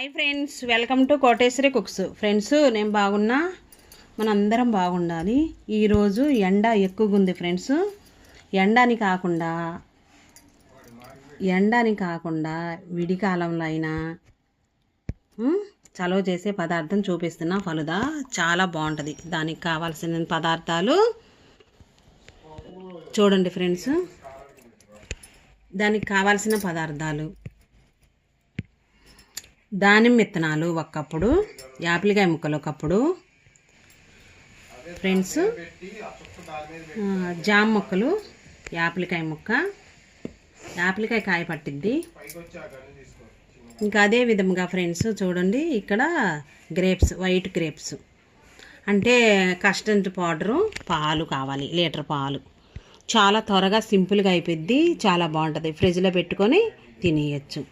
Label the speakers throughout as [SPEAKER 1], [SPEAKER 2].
[SPEAKER 1] Hi friends, welcome to Koteswari cooks. Friends, నేను బాగున్నా, మనందరం బాగుండాలి. ఈరోజు ఎండ ఎక్కువగా ఉంది ఫ్రెండ్స్. ఎండని కాకుండా విడికాలంలో అయినా చలవ చేసే పదార్థం చూపిస్తున్నా. ఫలుదా చాలా బాగుంటుంది. దానికి కావాల్సిన పదార్థాలు చూడండి ఫ్రెండ్స్. దానికి కావాల్సిన పదార్థాలు: దానిమ్మ విత్తనాలు ఒక కప్పుడు, యాపిల్కాయ ముక్కలు ఒక కప్పుడు ఫ్రెండ్స్, జామ ముక్కలు, యాపిల్కాయ ముక్క, యాపిల్కాయ కాయ పట్టిద్ది. ఇంకా అదే విధంగా ఫ్రెండ్స్ చూడండి, ఇక్కడ గ్రేప్స్, వైట్ గ్రేప్స్ అంటే కస్టర్డ్ పౌడరు, పాలు కావాలి, లీటర్ పాలు. చాలా త్వరగా సింపుల్గా అయిపోద్ది, చాలా బాగుంటుంది. ఫ్రిడ్జ్లో పెట్టుకొని తినేయచ్చు,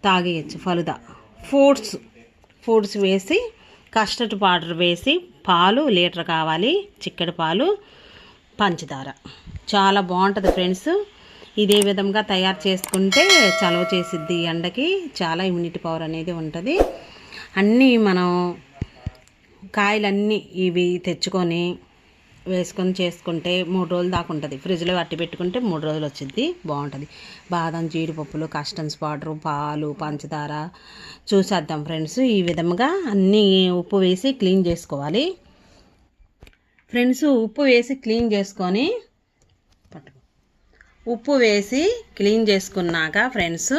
[SPEAKER 1] తాగేయచ్చు. ఫలుదా ఫ్రూట్స్ వేసి, కస్టర్డ్ పౌడర్ వేసి, పాలు లీటర్ కావాలి, చిక్కడి పాలు, పంచదార. చాలా బాగుంటుంది ఫ్రెండ్స్. ఇదే విధంగా తయారు చేసుకుంటే చలవ చేసిద్ది. ఎండకి చాలా ఇమ్యూనిటీ పవర్ అనేది ఉంటుంది. అన్నీ మనం కాయలన్నీ ఇవి తెచ్చుకొని వేసుకొని చేసుకుంటే 3 రోజులు దాకా ఉంటుంది. ఫ్రిడ్జ్లో అట్టి పెట్టుకుంటే 3 రోజులు వచ్చింది, బాగుంటుంది. బాదం, జీడిపప్పులు, కస్టర్డ్ పౌడరు, పాలు, పంచదార చూసేద్దాం ఫ్రెండ్స్. ఈ విధంగా అన్నీ ఉప్పు వేసి క్లీన్ చేసుకోవాలి ఫ్రెండ్స్. ఉప్పు వేసి క్లీన్ చేసుకున్నాక ఫ్రెండ్స్,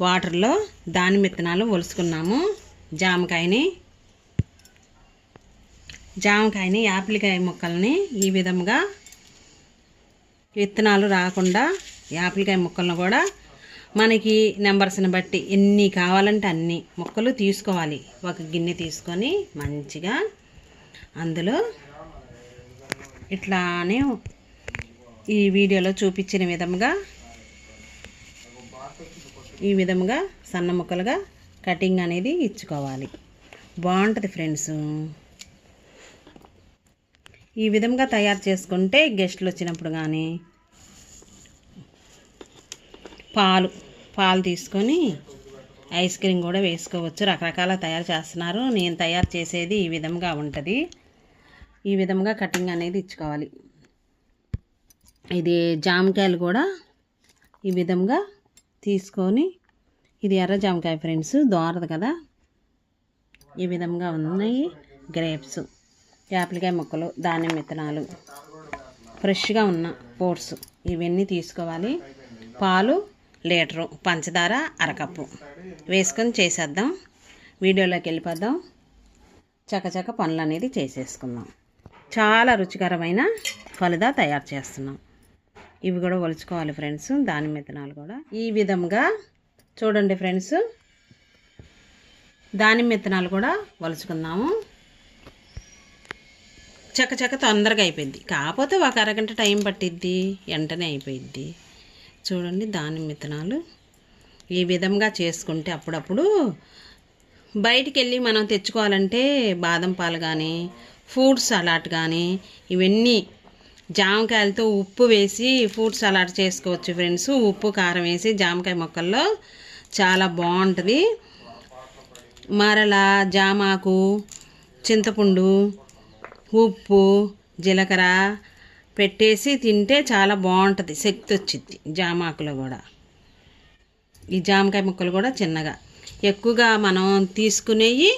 [SPEAKER 1] వాటర్లో దానిమ్మ విత్తనాలు ఒలుసుకున్నాము. జామకాయని, యాపిల్కాయ ముక్కల్ని ఈ విధంగా విత్తనాలు రాకుండా యాపిల్కాయ ముక్కలను కూడా మనకి నెంబర్స్ని బట్టి ఎన్ని కావాలంటే అన్ని ముక్కలు తీసుకోవాలి. ఒక గిన్నె తీసుకొని మంచిగా అందులో ఇట్లానే ఈ వీడియోలో చూపించిన ఈ విధంగా సన్న ముక్కలుగా కటింగ్ అనేది ఇచ్చుకోవాలి. బాగుంటుంది ఫ్రెండ్స్. ఈ విధంగా తయారు చేసుకుంటే గెస్టులు వచ్చినప్పుడు కానీ పాలు తీసుకొని ఐస్ క్రీమ్ కూడా వేసుకోవచ్చు. రకరకాల తయారు చేస్తున్నారు. నేను తయారు చేసేది ఈ విధంగా ఉంటుంది. ఈ విధంగా కటింగ్ అనేది ఇచ్చుకోవాలి. ఇది జామకాయలు కూడా ఈ విధంగా తీసుకొని, ఇది ఎర్ర జామకాయ ఫ్రెండ్స్, దోరదు కదా. ఈ విధంగా ఉన్నాయి గ్రేప్స్, యాపిల్కాయ ముక్కలు, దానిమ్మ విత్తనాలు, ఫ్రెష్గా ఉన్న ఫ్రూట్స్ ఇవన్నీ తీసుకోవాలి. పాలు లీటరు, పంచదార అరకప్పు వేసుకొని చేసేద్దాం. వీడియోలోకి వెళ్ళిపోద్దాం. చకచక పనులు అనేది చేసేసుకుందాం. చాలా రుచికరమైన ఫలుదా తయారు చేస్తున్నాం. ఇవి కూడా ఒలుచుకోవాలి ఫ్రెండ్స్. దానిమ్మ విత్తనాలు కూడా ఈ విధంగా చూడండి ఫ్రెండ్స్. దానిమ్మ విత్తనాలు కూడా ఒలుచుకుందాము. చకచక తొందరగా అయిపోయింది, కాకపోతే ఒక అరగంట టైం పట్టిద్ది, వెంటనే అయిపోయిద్ది. చూడండి, దానిమ్మ విత్తనాలు ఈ విధంగా చేసుకుంటే అప్పుడప్పుడు బయటికి వెళ్ళి మనం తెచ్చుకోవాలంటే బాదం పాలు కానీ, ఫ్రూట్ సలాడ్ కానీ, ఇవన్నీ జామకాయలతో ఉప్పు వేసి ఫ్రూట్ సలాడ్ చేసుకోవచ్చు ఫ్రెండ్స్. ఉప్పు కారం వేసి జామకాయ ముక్కల్లో చాలా బాగుంటుంది. మరలా జామాకు, చింతపండు, ఉప్పు, జీలకర్ర పెట్టేసి తింటే చాలా బాగుంటుంది. శక్తి వచ్చింది జామాకులో కూడా. ఈ జామకాయ ముక్కలు కూడా చిన్నగా, ఎక్కువగా మనం తీసుకునేవి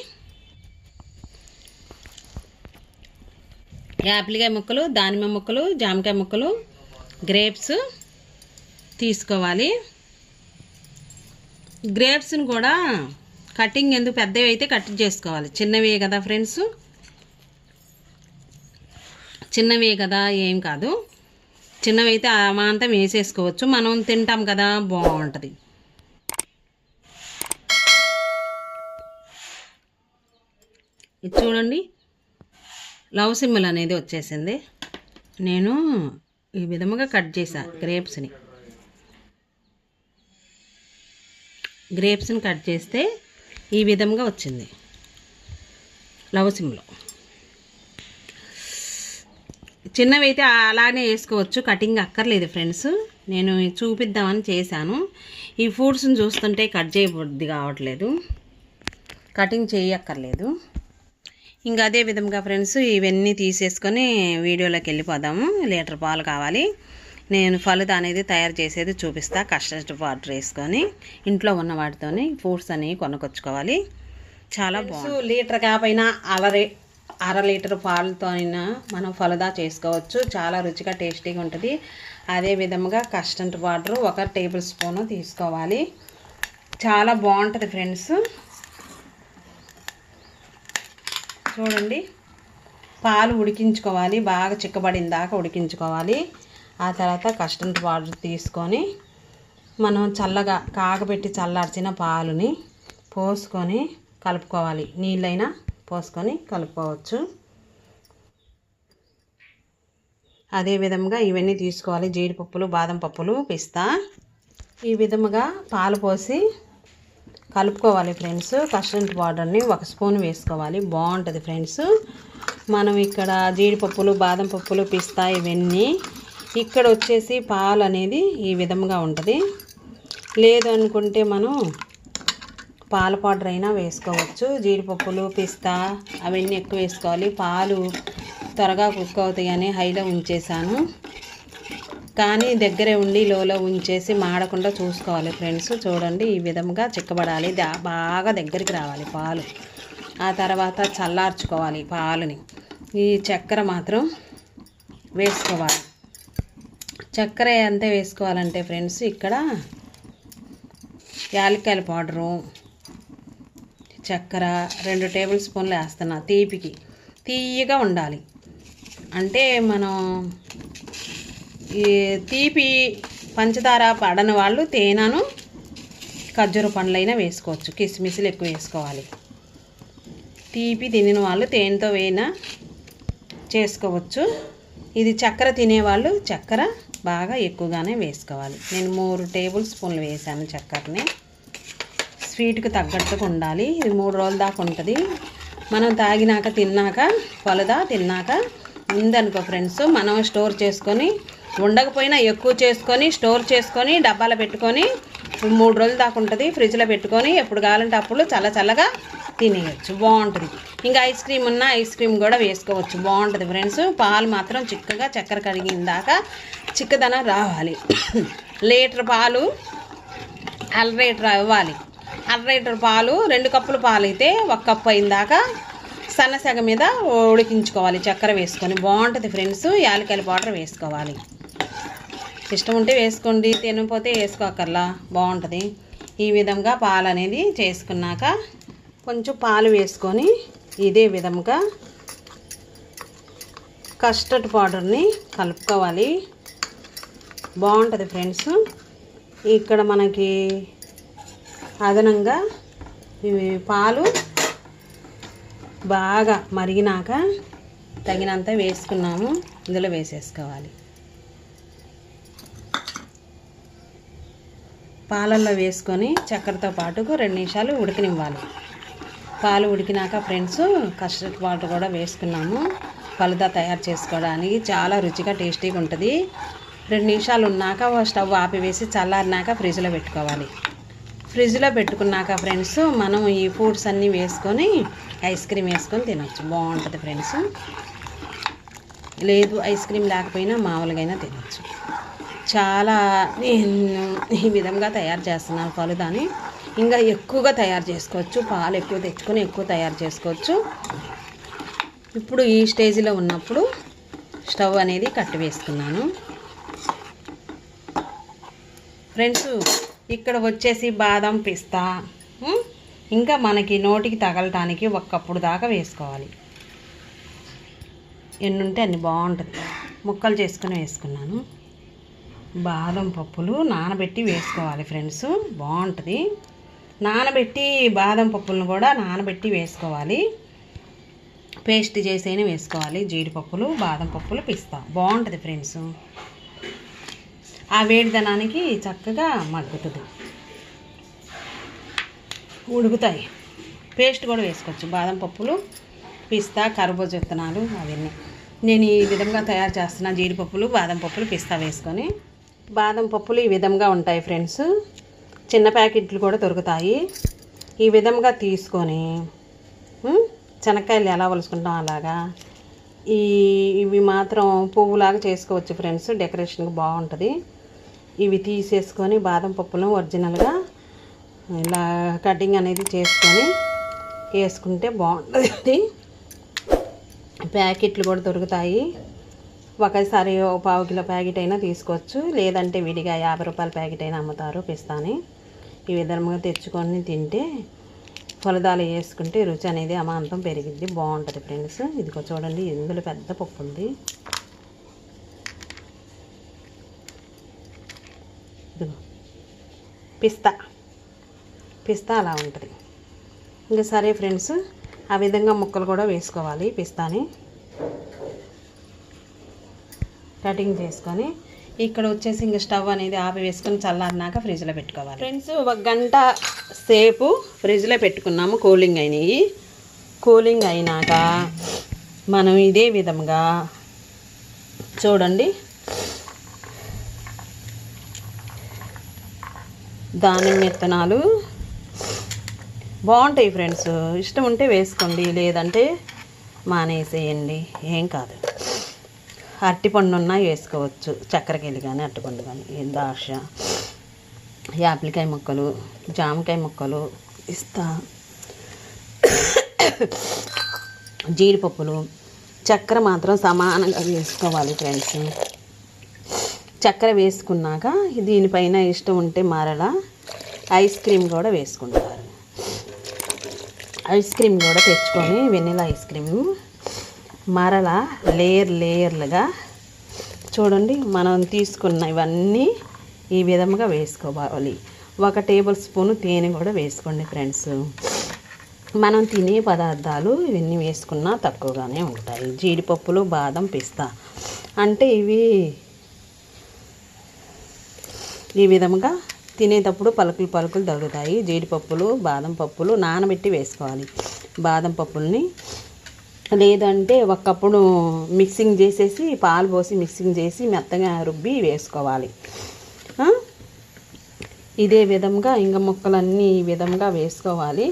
[SPEAKER 1] యాపిల్కాయ ముక్కలు, దానిమ్మ ముక్కలు, జామకాయ ముక్కలు, గ్రేప్స్ తీసుకోవాలి. గ్రేప్స్ని కూడా కటింగ్ ఎందుకు, పెద్దవి అయితే కట్ చేసుకోవాలి. చిన్నవే కదా ఫ్రెండ్స్, చిన్నవే కదా, ఏం కాదు. చిన్నవైతే అమాంతం వేసేసుకోవచ్చు, మనం తింటాం కదా, బాగుంటుంది. ఇది చూడండి, లవ్ సింబల్ అనేది వచ్చేసింది. నేను ఈ విధముగా కట్ చేశా గ్రేప్స్ని కట్ చేస్తే ఈ విధంగా వచ్చింది లవ్ సింబల్. చిన్నవైతే అలానే వేసుకోవచ్చు, కటింగ్ అక్కర్లేదు ఫ్రెండ్స్. నేను చూపిద్దామని చేశాను. ఈ ఫ్రూట్స్ని చూస్తుంటే కట్ చేయబుద్ధి కావట్లేదు. కటింగ్ చేయక్కర్లేదు. ఇంకా అదే విధంగా ఫ్రెండ్స్ ఇవన్నీ తీసేసుకొని వీడియోలోకి వెళ్ళిపోదాము. లీటర్ పాలు కావాలి. నేను ఫలుదా అనేది తయారు చేసేది చూపిస్తా. కస్టర్డ్ పౌడర్ వేసుకొని ఇంట్లో ఉన్న వాటితోని ఫ్రూట్స్ అనేవి కొనుక్కొచ్చుకోవాలి. చాలా బాగుంది. లీటర్ కాకపోయినా అర లీటర్ పాలతో అయినా మనం ఫలుదా చేసుకోవచ్చు. చాలా రుచిగా టేస్టీగా ఉంటుంది. అదే విధంగా కస్టర్డ్ పౌడర్ 1 టేబుల్ స్పూన్ తీసుకోవాలి. చాలా బాగుంటుంది ఫ్రెండ్స్. చూడండి, పాలు ఉడికించుకోవాలి. బాగా చిక్కబడిన దాకా ఉడికించుకోవాలి. ఆ తర్వాత కస్టర్డ్ పౌడర్ తీసుకొని మనం చల్లగా కాగబెట్టి చల్లార్చిన పాలుని పోసుకొని కలుపుకోవాలి. నీళ్ళైనా పోసుకొని కలుపుకోవచ్చు. అదే విధంగా ఇవన్నీ తీసుకోవాలి. జీడిపప్పులు, బాదం పప్పులు, పిస్తా. ఈ విధముగా పాలు పోసి కలుపుకోవాలి ఫ్రెండ్స్. కస్టర్డ్ పౌడర్ని 1 స్పూన్ వేసుకోవాలి. బాగుంటుంది ఫ్రెండ్స్. మనం ఇక్కడ జీడిపప్పులు, బాదం పప్పులు, పిస్తా ఇవన్నీ ఇక్కడ వచ్చేసి పాలు అనేది ఈ విధంగా ఉంటుంది. లేదు అనుకుంటే మనం పాల పౌడర్ అయినా వేసుకోవచ్చు. జీడిపప్పులు, పిస్తా అవన్నీ ఎక్కువ వేసుకోవాలి. పాలు త్వరగా కుక్ అవుతాయని హైలో ఉంచేసాను, కానీ దగ్గరే ఉండి లోలో ఉంచేసి మాడకుండా చూసుకోవాలి ఫ్రెండ్స్. చూడండి, ఈ విధంగా చిక్కబడాలి. బాగా దగ్గరికి రావాలి పాలు. ఆ తర్వాత చల్లార్చుకోవాలి పాలుని. ఈ చక్కెర మాత్రం వేసుకోవాలి. చక్కెర ఎంత వేసుకోవాలంటే ఫ్రెండ్స్, ఇక్కడ యాలక్కాయల పౌడరు, చక్కెర 2 టేబుల్ స్పూన్లు వేస్తున్నా. తీపికి తీయగా ఉండాలి. అంటే మనం ఈ తీపి పంచదార పడని వాళ్ళు తేనెను ఖర్జూర పండ్లైనా వేసుకోవచ్చు. కిస్మిస్లు ఎక్కువ వేసుకోవాలి. తీపి తినిన వాళ్ళు తేనెతో వేయినా చేసుకోవచ్చు. ఇది చక్కెర తినేవాళ్ళు చక్కెర బాగా ఎక్కువగానే వేసుకోవాలి. నేను 3 టేబుల్ స్పూన్లు వేసాను చక్కెరని. స్వీట్కి తగ్గట్టుగా ఉండాలి. ఇది 3 రోజుల దాకా ఉంటుంది. మనం తాగినాక తిన్నాక ఫలుదా తిన్నాక ఉందనుకో ఫ్రెండ్స్, మనం స్టోర్ చేసుకొని ఉండకపోయినా ఎక్కువ చేసుకొని స్టోర్ చేసుకొని డబ్బాలో పెట్టుకొని 3 రోజుల దాకా ఉంటుంది. ఫ్రిడ్జ్లో పెట్టుకొని ఎప్పుడు కావాలంటే అప్పుడు చల్లగా తినేయచ్చు. బాగుంటుంది. ఇంకా ఐస్ క్రీమ్ ఉన్న ఐస్ క్రీమ్ కూడా వేసుకోవచ్చు. బాగుంటుంది ఫ్రెండ్స్. పాలు మాత్రం చిక్కగా చక్కెర కడిగిన దాకా చిక్కదనం రావాలి. లీటర్ పాలు 1/2 లీటర్ అవ్వాలి. 1/2 లీటర్ పాలు 2 కప్పుల పాలు అయితే 1 కప్పు అయిన దాకా సన్నసెగ మీద ఉడికించుకోవాలి చక్కెర వేసుకొని. బాగుంటుంది ఫ్రెండ్స్. యాలక్కాయల పౌడర్ వేసుకోవాలి. ఇష్టం ఉంటే వేసుకోండి, తినకపోతే వేసుకోకర్లా. బాగుంటుంది. ఈ విధంగా పాలు అనేది చేసుకున్నాక కొంచెం పాలు వేసుకొని ఇదే విధంగా కస్టర్డ్ పౌడర్ని కలుపుకోవాలి. బాగుంటుంది ఫ్రెండ్స్. ఇక్కడ మనకి అదనంగా ఇవి పాలు బాగా మరిగినాక తగినంత వేసుకున్నాము. ఇందులో వేసేసుకోవాలి. పాలల్లో వేసుకొని చక్కెరతో పాటు 2 నిమిషాలు ఉడకనివ్వాలి. పాలు ఉడికినాక ఫ్రెండ్స్ కస్టర్డ్ పౌడర్ కూడా వేసుకున్నాము. ఫలుదా తయారు చేసుకోవడానికి చాలా రుచిగా టేస్టీగా ఉంటుంది. 2 నిమిషాలు ఉన్నాక స్టవ్ ఆపివేసి చల్లారినాక ఫ్రిడ్జ్లో పెట్టుకోవాలి. ఫ్రిడ్జ్లో పెట్టుకున్నాక ఫ్రెండ్స్ మనం ఈ ఫ్రూట్స్ అన్నీ వేసుకొని ఐస్ క్రీమ్ వేసుకొని తినచ్చు. బాగుంటుంది ఫ్రెండ్స్. లేదు ఐస్ క్రీమ్ లేకపోయినా మామూలుగా అయినా తినచ్చు. చాలా నేను ఈ విధంగా తయారు చేస్తున్నాను ఫలుదాని. ఇంకా ఎక్కువగా తయారు చేసుకోవచ్చు. పాలు ఎక్కువ తెచ్చుకొని ఎక్కువ తయారు చేసుకోవచ్చు. ఇప్పుడు ఈ స్టేజ్లో ఉన్నప్పుడు స్టవ్ అనేది కట్టి వేసుకున్నాను ఫ్రెండ్స్. ఇక్కడ వచ్చేసి బాదం, పిస్తా ఇంకా మనకి నోటికి తగలటానికి 1 కప్పుడు దాకా వేసుకోవాలి. ఎన్నుంటే అన్ని బాగుంటుంది. ముక్కలు చేసుకొని వేసుకున్నాను. బాదం పప్పులు నానబెట్టి వేసుకోవాలి ఫ్రెండ్స్. బాగుంటుంది. నానబెట్టి బాదం పప్పులను కూడా నానబెట్టి వేసుకోవాలి. పేస్ట్ చేసైనా వేసుకోవాలి. జీడిపప్పులు, బాదం పప్పులు, పిస్తా బాగుంటుంది ఫ్రెండ్స్. ఆ వేడిదనానికి చక్కగా మగ్గుతుంది, ఉడుకుతాయి. పేస్ట్ కూడా వేసుకోవచ్చు. బాదం పప్పులు, పిస్తా, కర్బూజా విత్తనాలు అవన్నీ నేను ఈ విధంగా తయారు చేస్తున్నా. జీడిపప్పులు, బాదం పప్పులు, పిస్తా వేసుకొని. బాదం పప్పులు ఈ విధంగా ఉంటాయి ఫ్రెండ్స్. చిన్న ప్యాకెట్లు కూడా దొరుకుతాయి. ఈ విధంగా తీసుకొని శనక్కాయలు ఎలా వలుసుకుంటాం అలాగా ఇవి మాత్రం పువ్వులాగా చేసుకోవచ్చు ఫ్రెండ్స్, డెకరేషన్కి బాగుంటుంది. ఇవి తీసేసుకొని బాదం పప్పులను ఒరిజినల్గా ఇలా కటింగ్ అనేది చేసుకొని వేసుకుంటే బాగుంటుంది. ప్యాకెట్లు కూడా దొరుకుతాయి. ఒకసారి పావు కిలో ప్యాకెట్ అయినా తీసుకోవచ్చు, లేదంటే విడిగా 50 రూపాయల ప్యాకెట్ అయినా అమ్ముతారు పిస్తాని. ఈ విధంగా తెచ్చుకొని తింటే ఫలదాలు వేసుకుంటే రుచి అనేది అమాంతం పెరిగింది, బాగుంటుంది ఫ్రెండ్స్. ఇదిగో చూడండి, ఇందులో పెద్ద పప్పు ఉంది. ఇదిగో పిస్తా అలా ఉంటుంది. ఇంకా సరే ఫ్రెండ్స్, ఆ విధంగా ముక్కలు కూడా వేసుకోవాలి. పిస్తాని కటింగ్ చేసుకొని ఇక్కడ వచ్చేసి ఇంకా స్టవ్ అనేది ఆపి వేసుకొని చల్లారినాక ఫ్రిడ్జ్లో పెట్టుకోవాలి ఫ్రెండ్స్. 1 గంట సేపు ఫ్రిడ్జ్లో పెట్టుకున్నాము, కూలింగ్ అయినాయి. కూలింగ్ అయినాక మనం ఇదే విధంగా చూడండి దానిమ్మ విత్తనాలు బాగుంటాయి ఫ్రెండ్స్. ఇష్టం ఉంటే వేసుకోండి, లేదంటే మానేసేయండి, ఏం కాదు. అరటిపండు ఉన్నా వేసుకోవచ్చు, చక్కెరకేళి కానీ అరటిపండు కానీ, దాక్ష, యాపిల్కాయ ముక్కలు, జామకాయ ముక్కలు, పిస్తా, జీడిపప్పులు, చక్కెర మాత్రం సమానంగా వేసుకోవాలి ఫ్రెండ్స్. చక్కెర వేసుకున్నాక దీనిపైన ఇష్టం ఉంటే మరలా ఐస్ క్రీమ్ కూడా వేసుకుంటారు. ఐస్ క్రీమ్ కూడా తెచ్చుకొని వెనిలా ఐస్ క్రీమ్ మరలా లేయర్లుగా చూడండి మనం తీసుకున్న ఇవన్నీ ఈ విధంగా వేసుకోవాలి. 1 టేబుల్ స్పూను తేనె కూడా వేసుకోండి ఫ్రెండ్స్. మనం తినే పదార్థాలు ఇవన్నీ వేసుకున్నా తక్కువగానే ఉంటాయి. జీడిపప్పులు, బాదం, పిస్తా అంటే ఇవి ఈ విధంగా తినేటప్పుడు పలుకులు తగులుతాయి. జీడిపప్పులు, బాదం పప్పులు నానబెట్టి వేసుకోవాలి. బాదం పప్పుల్ని లేదంటే ఒకప్పుడు మిక్సింగ్ చేసేసి పాలు పోసి మిక్సింగ్ చేసి మెత్తగా రుబ్బి వేసుకోవాలి. ఇదే విధంగా ఇంకా ముక్కలన్నీ ఈ విధంగా వేసుకోవాలి.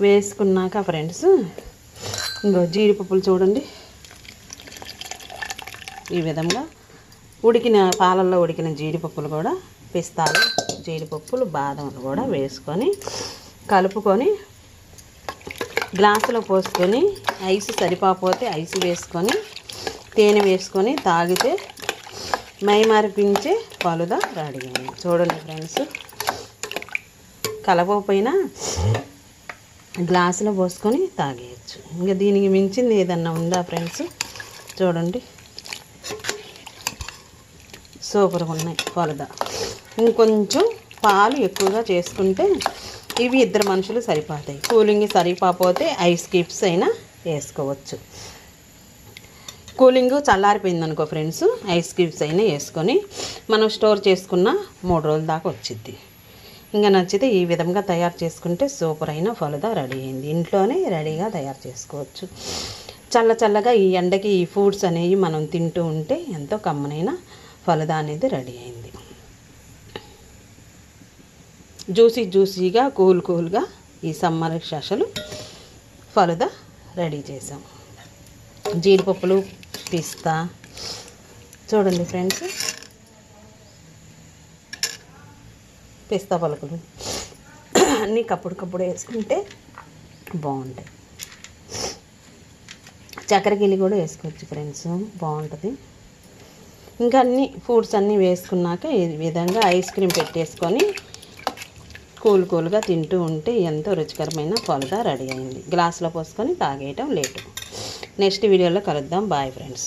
[SPEAKER 1] వేసుకున్నాక ఫ్రెండ్స్ ఇంకో జీడిపప్పులు చూడండి, ఈ విధంగా ఉడికిన పాలల్లో ఉడికిన జీడిపప్పులు కూడా పిస్తాలు, జీడిపప్పులు, బాదంలు కూడా వేసుకొని కలుపుకొని గ్లాసులో పోసుకొని ఐస్ సరిపోతే ఐస్ వేసుకొని తేనె వేసుకొని తాగితే మైమరిపించే ఫలుదా రెడీ అయింది. చూడండి ఫ్రెండ్స్, కలపకపోయినా గ్లాసులో పోసుకొని తాగేయచ్చు. ఇంకా దీనికి మించింది ఏదన్నా ఉందా ఫ్రెండ్స్? చూడండి, సూపర్గా ఉన్నాయి ఫలుదా. ఇంకొంచెం పాలు ఎక్కువగా చేసుకుంటే ఇవి 2 మనుషులు సరిపోతాయి. కూలింగ్ సరిపోతే ఐస్ క్యూబ్స్ అయినా వేసుకోవచ్చు. కూలింగ్ చల్లారిపోయింది అనుకో ఫ్రెండ్స్, ఐస్ క్యూబ్స్ అయినా వేసుకొని మనం స్టోర్ చేసుకున్న 3 రోజుల దాకా వచ్చిద్ది. ఇంకా నచ్చితే ఈ విధంగా తయారు చేసుకుంటే సూపర్ అయిన ఫలుదా రెడీ అయింది. ఇంట్లోనే రెడీగా తయారు చేసుకోవచ్చు. చల్లగా ఈ ఎండకి ఈ ఫుడ్స్ అనేవి మనం తింటూ ఉంటే ఎంతో కమ్మనైన ఫలుదా అనేది రెడీ అయింది. జ్యూసీగా కూల్గా ఈ సమ్మర్ స్పెషల్ ఫలుదా రెడీ చేసాం. జీడిపప్పులు, పిస్తా చూడండి ఫ్రెండ్స్, పిస్తా పలుకులు అన్నీ కప్పుడు వేసుకుంటే బాగుంటాయి. చక్కెరకేళి కూడా వేసుకోవచ్చు ఫ్రెండ్స్, బాగుంటుంది. ఇంకా అన్ని ఫుడ్స్ అన్నీ వేసుకున్నాక ఈ విధంగా ఐస్ క్రీమ్ పెట్టేసుకొని కూల్గా తింటూ ఉంటే ఎంతో రుచికరమైన ఫలుదా రెడీ అయింది. గ్లాసులో పోసుకొని తాగేయటం లేటు. నెక్స్ట్ వీడియోలో కలుద్దాం. Bye friends.